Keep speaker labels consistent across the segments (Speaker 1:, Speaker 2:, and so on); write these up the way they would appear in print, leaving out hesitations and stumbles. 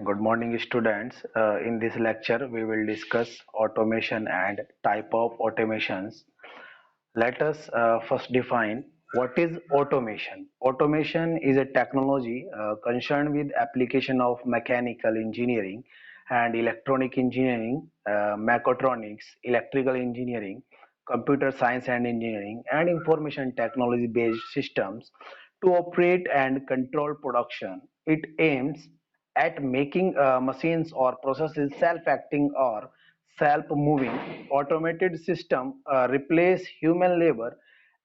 Speaker 1: Good morning, students. In this lecture, we will discuss automation and type of automations. Let us first define what is automation. Automation is a technology concerned with application of mechanical engineering and electronic engineering, mechatronics, electrical engineering, computer science and engineering, and information technology based systems to operate and control production. It aims at making machines or processes self-acting or self-moving. Automated system replace human labor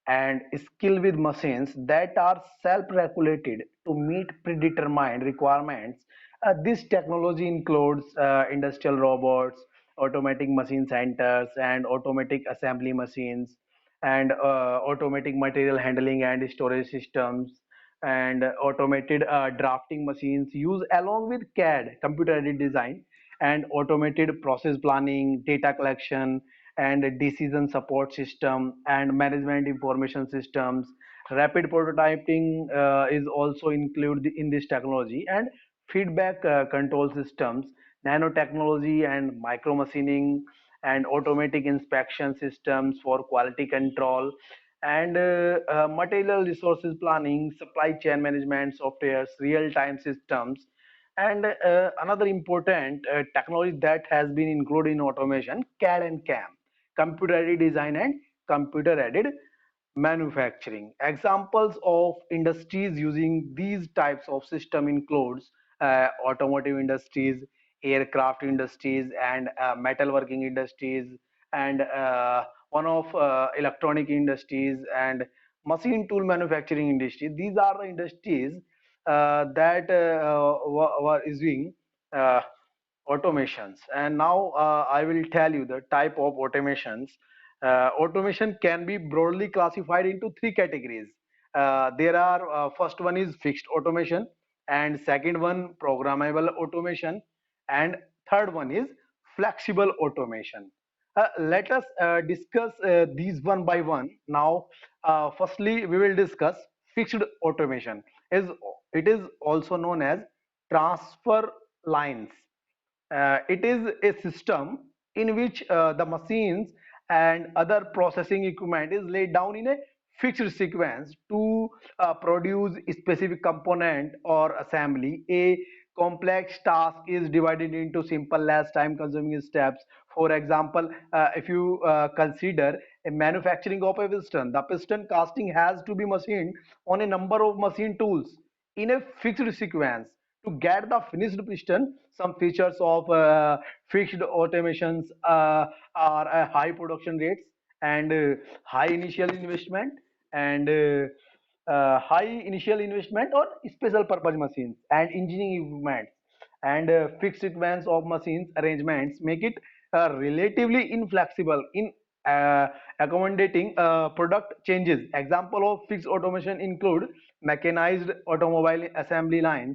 Speaker 1: and skill with machines that are self-regulated to meet predetermined requirements. This technology includes industrial robots, automatic machine centers, and automatic assembly machines, and automatic material handling and storage systems, and automated drafting machines used along with CAD, computer aided design, and automated process planning, data collection, and decision support system, and management information systems. Rapid prototyping is also included in this technology, and feedback control systems, nanotechnology and micro machining, and automatic inspection systems for quality control, and material resources planning, supply chain management softwares, real time systems. And another important technology that has been included in automation, CAD and CAM, computer aided design and computer aided manufacturing. Examples of industries using these types of system includes automotive industries, aircraft industries, and metalworking industries, and one of electronic industries, and machine tool manufacturing industry. These are the industries that were using uh, automations. And now I will tell you the type of automations. Automation can be broadly classified into three categories. There are first one is fixed automation, and second one programmable automation, and third one is flexible automation. Let us discuss these one by one. Now, firstly, we will discuss fixed automation. Is It is also known as transfer lines. It is a system in which the machines and other processing equipment is laid down in a fixed sequence to produce a specific component or assembly. A complex task is divided into simple, less time consuming steps. For example, if you consider a manufacturing of a piston, the piston casting has to be machined on a number of machine tools in a fixed sequence. To get the finished piston, some features of fixed automations are high production rates, and high initial investment, and high initial investment or special purpose machines and engineering equipment, and fixed sequence of machines arrangements make it relatively inflexible in accommodating product changes. Example of fixed automation include mechanised automobile assembly line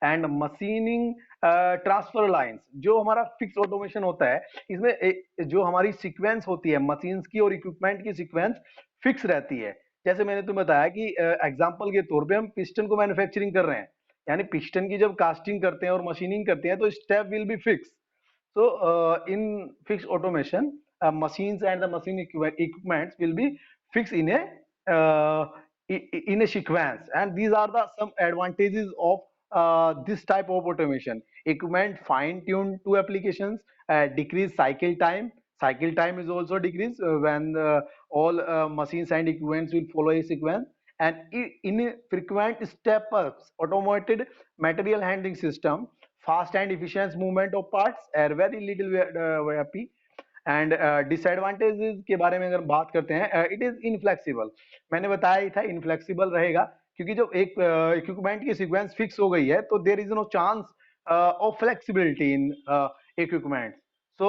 Speaker 1: and machining transfer lines. जो हमारा fix automation होता है, इसमें जो हमारी sequence होती है machines की और इक्विपमेंट की सीक्वेंस फिक्स रहती है. जैसे मैंने तुम्हें बताया कि एग्जांपल के तौर पे हम पिस्टन को मैन्युफैक्चरिंग कर रहे हैं, यानी पिस्टन की जब कास्टिंग करते हैं और मशीनिंग करते हैं तो step will be fix. So, in fixed automation, machines and the machine equipments will be fixed uh, in a sequence, and these are the some advantages of this type of automation. Equipment fine-tuned to applications, decrease cycle time. Cycle time is also decreased when all machines and equipments will follow a sequence. And in a frequent step-ups, automated material handling system, fast and efficient movement of parts, are very little VP. And disadvantages के बारे में अगर बात करते हैं, it is inflexible. मैंने बताया ही था इनफ्लेक्सिबल रहेगा, क्योंकि जब एक इक्विपमेंट की सीक्वेंस फिक्स हो गई है तो there is no chance of flexibility in equipment. So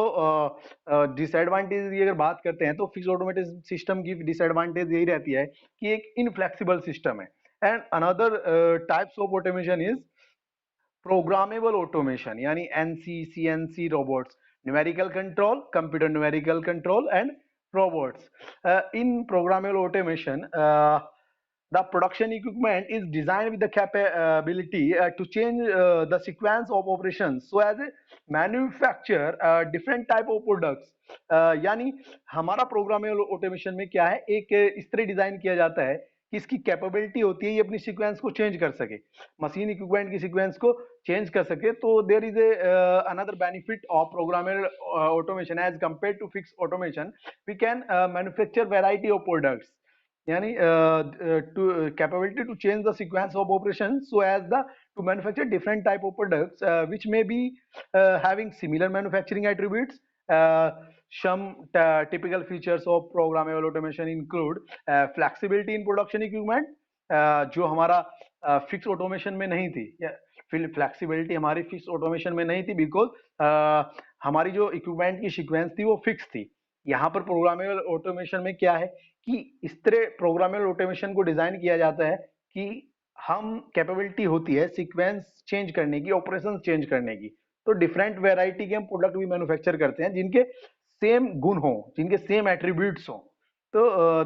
Speaker 1: disadvantage की अगर बात करते हैं तो फिक्स ऑटोमेटेड सिस्टम की डिसएडवांटेज यही रहती है कि एक इनफ्लेक्सिबल सिस्टम है. And another types of automation is programmable automation, यानी NC CNC robots, numerical control, computer numerical control, and robots. In programmable automation, the production equipment is designed with the capability to change the sequence of operations so as a manufacture different type of products. यानी हमारा programmable automation में क्या है, एक इस तरह design किया जाता है कि इसकी कैपेबिलिटी होती है ये अपनी सीक्वेंस को चेंज कर सके, मशीन इक्विपमेंट की सीक्वेंस को चेंज कर सके. तो there is a another benefit of programmable automation as compare to fix automation. We can manufacture variety of products, yani to capability to change the sequence of operations so as the to manufacture different type of products which may be having similar manufacturing attributes. Some typical features of programmable automation include flexibility in production equipment, जो हमारा fix automation में नहीं थी. Flexibility हमारी fix automation में नहीं थी because हमारी जो इक्विपमेंट की सीक्वेंस थी वो फिक्स थी. यहाँ पर प्रोग्रामेबल ऑटोमेशन में क्या है कि इस तरह प्रोग्रामेबल ऑटोमेशन को डिजाइन किया जाता है कि हम कैपेबिलिटी होती है सीक्वेंस चेंज करने की, ऑपरेशन चेंज करने की. तो डिफरेंट वेराइटी के हम प्रोडक्ट भी मैन्युफैक्चर करते हैं जिनके सेम गुण हो, जिनके सेम एट्रीब्यूट्स हो. तो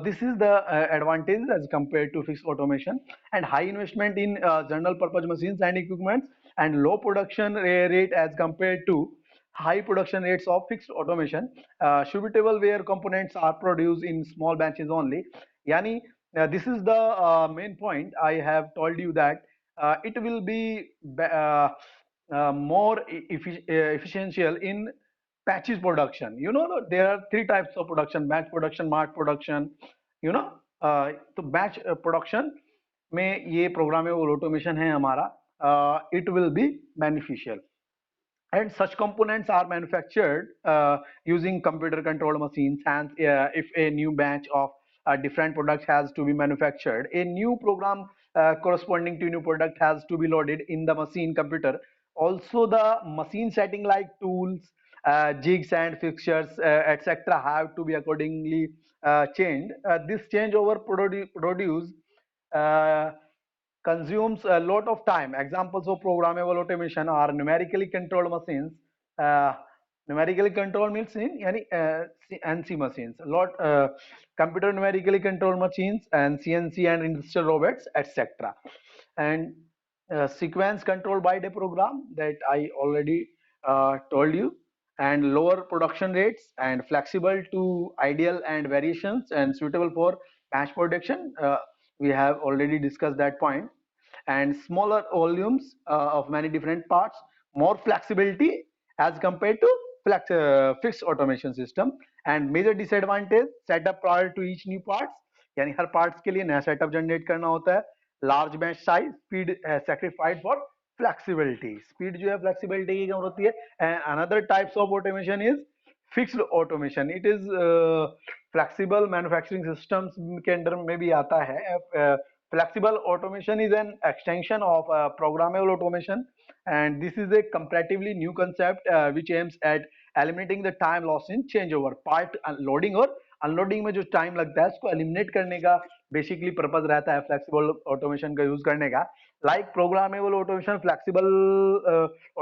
Speaker 1: this is the advantage as compared to fixed automation. And high investment in general purpose machines and equipments, and low production rate as compared to high production rates of fixed automation, suitable where components are produced in small batches only. Yani this is the main point I have told you, that it will be more efficient in batches production. You know, there are three types of production: batch production, mass production. You know, तो batch production में ये programmable automation है हमारा, it will be beneficial. And such components are manufactured using computer controlled machines. And if a new batch of different products has to be manufactured, a new program corresponding to new product has to be loaded in the machine computer. Also the machine setting like tools, jigs and fixtures, etc. have to be accordingly changed. This changeover produce uh, consumes a lot of time. Examples of programmable automation are numerically controlled machines. Uh, numerically controlled means in yani, NC machines. A lot computer numerically controlled machines and CNC and industrial robots, etc. And sequence controlled by the program that I already told you, and lower production rates and flexible to ideal and variations and suitable for mass production. We have already discussed that point. And smaller volumes of many different parts, more flexibility as compared to fixed automation system. And major disadvantage, setup prior to each new parts, यानी हर parts के लिए नया setup generate करना होता है. Large batch size, speed sacrificed for flexibility. Speed जो है flexibility की कम होती है. And another types of automation is fixed automation. It is flexible manufacturing systems के अंदर में भी आता है. Flexible automation is an extension of programmable automation, and this is a comparatively new concept which aims at eliminating the time loss in changeover. Part loading और unloading में जो time लगता है उसको एलिमिनेट करने का बेसिकली पर्पज रहता है फ्लेक्सिबल ऑटोमेशन का यूज करने का. Like programmable automation, flexible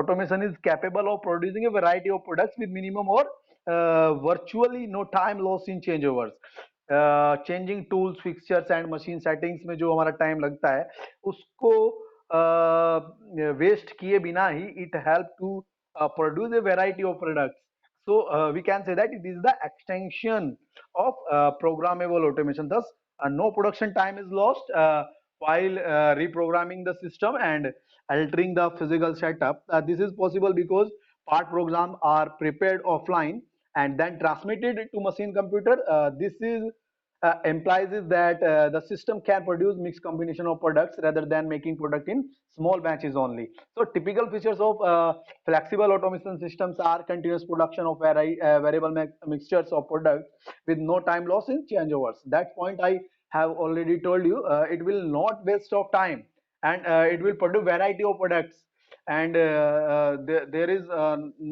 Speaker 1: automation is capable of producing A variety of products with minimum और virtually no time loss in changeovers. Changing tools, fixtures and machine settings में जो हमारा time लगता है उसको वेस्ट किए बिना ही it help to produce a variety of products. So we can say that it is the extension of programmable automation. Thus, no production time is lost while reprogramming the system and altering the physical setup. This is possible because part programs are prepared offline and then transmitted to machine computer. This is implies is that the system can produce mixed combination of products rather than making product in small batches only. So typical features of flexible automation systems are continuous production of variable mixtures of products with no time loss in changeovers. That point I have already told you. It will not waste of time, and it will produce variety of products, and there is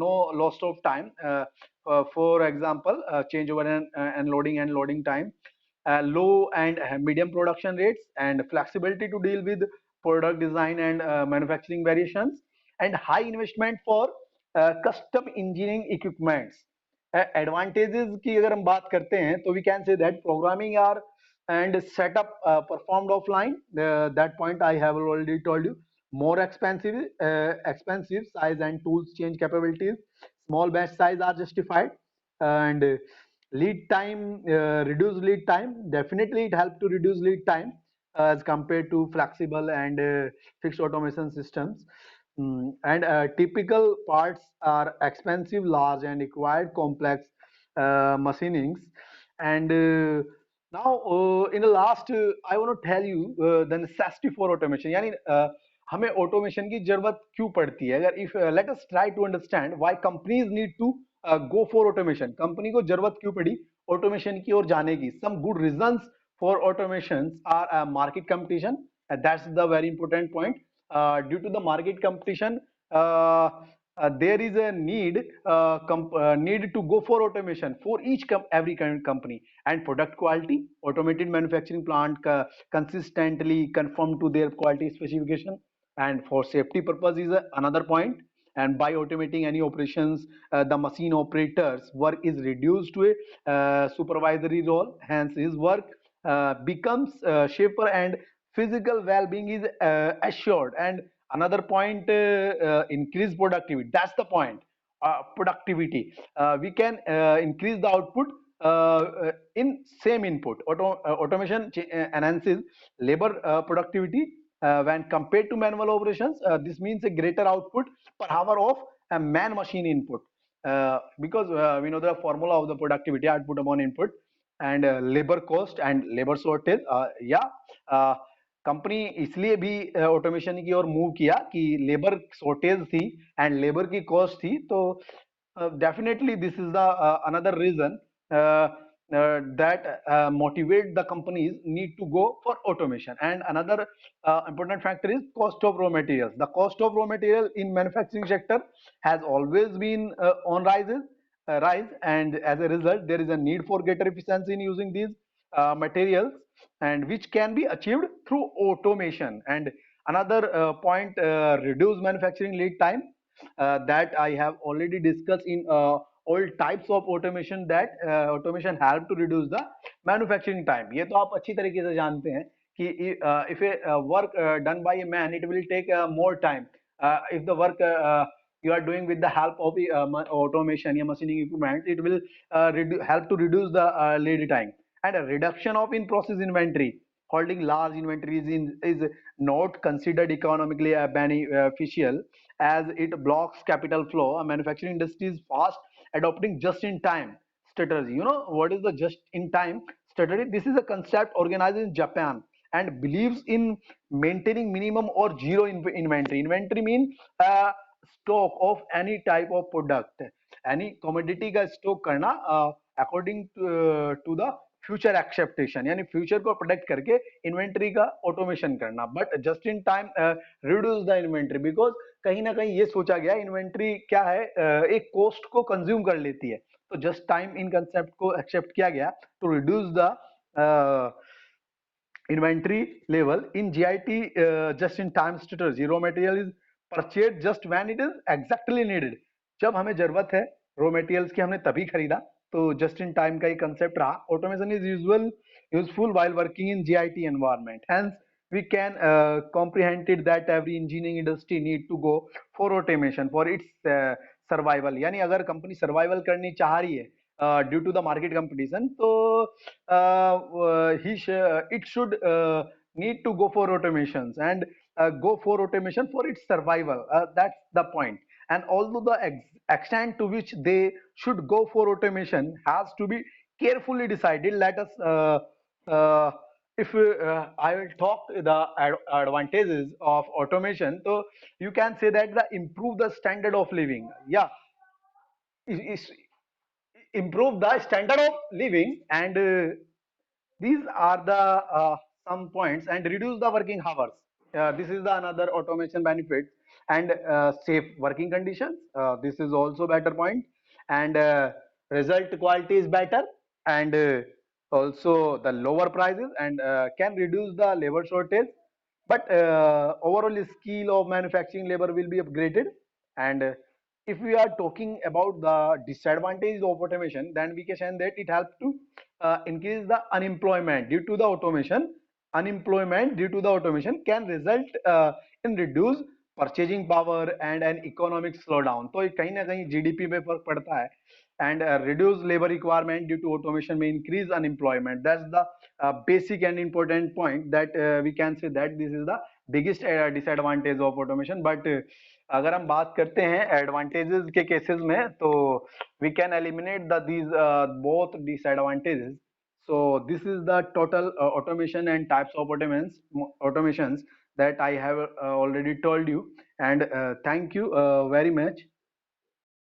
Speaker 1: no loss of time. For example, changeover and loading time, low and medium production rates, and flexibility to deal with product design and manufacturing variations, and high investment for custom engineering equipments. Advantages की अगर हम बात करते हैं तो we can say that programming are
Speaker 2: and setup performed offline. That point I have already told you. More expensive size and tools change capabilities. Small batch size are justified, and lead time, reduce lead time. Definitely, it helps to reduce lead time as compared to flexible and fixed automation systems. And typical parts are expensive, large, and required complex machinings. And now, in the last, I want to tell you the necessity for automation. यानी हमें automation की जरूरत क्यों पड़ती है? अगर if let us try to understand why companies need to go for automation. Company को जरूरत क्यों पड़ी automation की ओर जाने की? Some good reasons for automations are market competition. That's the very important point. Due to the market competition, there is a need to go for automation for every kind of company. And product quality, automated manufacturing plant consistently conform to their quality specification. And for safety purpose is another point. And by automating any operations, the machine operator's work is reduced to a supervisory role. Hence his work becomes safer and physical well-being is assured. And another point, increase productivity. That's the point. Productivity, we can increase the output in same input. Automation enhances labor productivity when compared to manual operations. This means a greater output per hour of a man machine input, because we know the formula of the productivity, output upon input. And labor cost and labor shortage, yeah, company इसलिए भी automation की ओर move किया कि labour shortage थी and labour की cost थी. तो definitely this is the another reason that motivate the companies need to go for automation. And another important factor is cost of raw materials. The cost of raw material in manufacturing sector has always been on rise, and as a result there is a need for greater efficiency in using these materials, and which can be achieved through automation. And another point, reduce manufacturing lead time, that I have already discussed in all types of automation, that automation help to reduce the manufacturing time. ये तो आप अच्छी तरीके से जानते हैं कि if a work done by a man, it will take more time. If the work you are doing with the help of automation या machining equipment, it will help to reduce the lead time. And a reduction of in process inventory. Holding large inventories is not considered economically beneficial, as it blocks capital flow. A manufacturing industry is fast adopting just in time strategy. You know what is the just in time strategy? This is a concept organized in Japan and believes in maintaining minimum or zero inventory. Inventory means stock of any type of product, any commodity का stock करना according to the future acceptation, यानी future को protect करके inventory का automation करना. But just in time reduce the inventory, because कहीं ना कहीं ये सोचा गया इन्वेंट्री क्या है, एक कॉस्ट को कंज्यूम कर लेती है. तो जस्ट टाइम इन कंसेप्ट को एक्सेप्ट किया गया to reduce the inventory level. In GIT, just in time strategy, raw material is purchased just when it is exactly needed. जब हमें जरूरत है रॉ मटेरियल्स की हमने तभी खरीदा. तो जस्ट इन टाइम का ही कंसेप्ट रहा. Automation is useful while working in GIT environment. Hence we can comprehended that every engineering industry need to go for automation for its survival. यानी अगर कंपनी सर्वाइवल करनी चाह रही है due to the market competition, तो it should need to go for automations and go for automation for its survival. That's the point. And although the extent to which they should go for automation has to be carefully decided. Let us if I will talk the advantages of automation, so you can say that the improve the standard of living. Yeah, is improve the standard of living, and these are the some points. And reduce the working hours. This is the another automation benefit. And safe working conditions. This is also better point. And result quality is better. And also the lower prices, and can reduce the labor shortage. But overall skill of manufacturing labor will be upgraded. And if we are talking about the disadvantages of automation, then we can say that it helps to increase the unemployment due to the automation. Unemployment due to the automation can result in reduced purchasing power and an economic slowdown. तो ये कहीं ना कहीं GDP में फर्क पड़ता है. And reduced labor requirement due to automation may increase unemployment. That's the basic and important point that we can say that this is the biggest disadvantage of automation. But अगर हम बात करते हैं एडवांटेजेस के केसेस में, तो we can eliminate the these both disadvantages. So this is the total automation and types of automations that I have already told you. And thank you very much.